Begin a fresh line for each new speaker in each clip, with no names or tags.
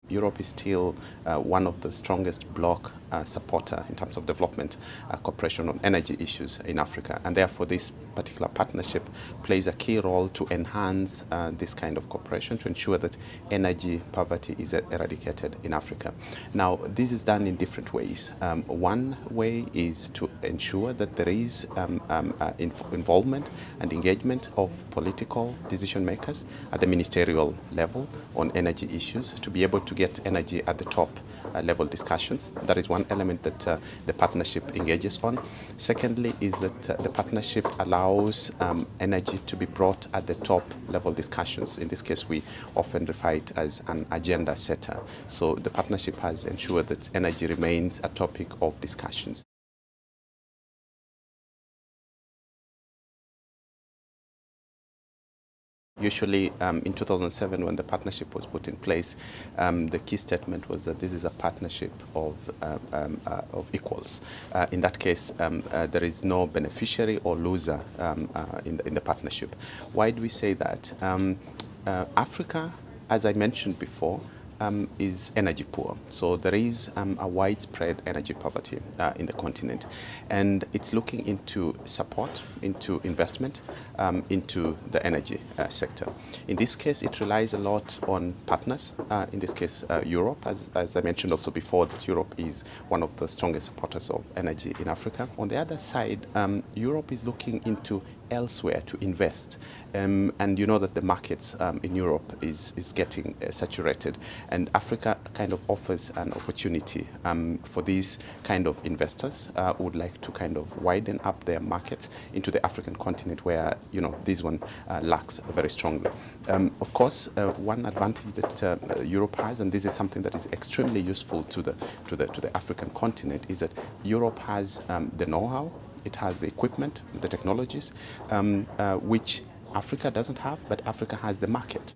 Europe is still one of the strongest bloc supporter in terms of development cooperation on energy issues in Africa, and therefore this particular partnership plays a key role to enhance this kind of cooperation to ensure that energy poverty is eradicated in Africa. Now, this is done in different ways. One way is to ensure that there is involvement and engagement of political decision makers at the ministerial level on energy issues to be able to get energy at the top level discussions. That is one element that the partnership engages on. Secondly is that the partnership allows energy to be brought at the top level discussions. In this case, we often refer it as an agenda setter. So the partnership has ensured that energy remains a topic of discussions. Usually, in 2007, when the partnership was put in place, the key statement was that this is a partnership of equals. In that case, there is no beneficiary or loser in the partnership. Why do we say that? Africa, as I mentioned before, is energy poor. So there is a widespread energy poverty in the continent, and it's looking into support, into investment, into the energy sector. In this case, it relies a lot on partners, in this case Europe, as I mentioned also before, that Europe is one of the strongest supporters of energy in Africa. On the other side, Europe is looking into elsewhere to invest, and you know that the markets in Europe is getting saturated, and Africa kind of offers an opportunity for these kind of investors who would like to kind of widen up their markets into the African continent, where this one lacks very strongly. Of course, one advantage that Europe has, and this is something that is extremely useful to the African continent, is that Europe has the know-how. It has the equipment, the technologies, which Africa doesn't have, but Africa has the market.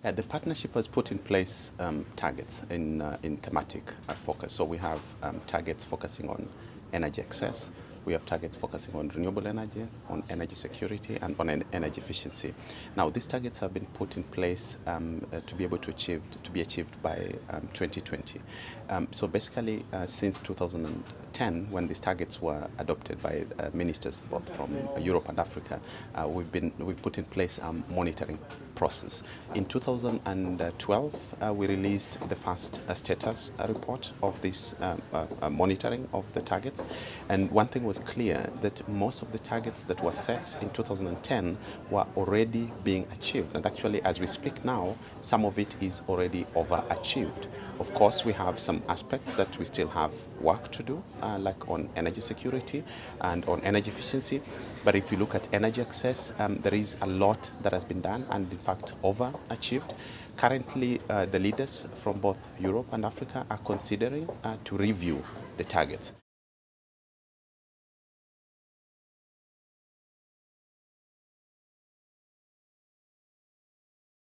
The partnership has put in place targets in thematic focus. So we have targets focusing on energy access. We have targets focusing on renewable energy, on energy security, and on energy efficiency. Now, these targets have been put in place to be able to be achieved by 2020. So basically, since 2010, when these targets were adopted by ministers both from Europe and Africa, we've put in place a monitoring process. In 2012, we released the first status report of this monitoring of the targets, and one thing was clear, that most of the targets that were set in 2010 were already being achieved, and actually as we speak now, some of it is already overachieved. Of course, we have some aspects that we still have work to do, like on energy security and on energy efficiency, but if you look at energy access, there is a lot that has been done, and in fact overachieved. Currently, the leaders from both Europe and Africa are considering to review the targets.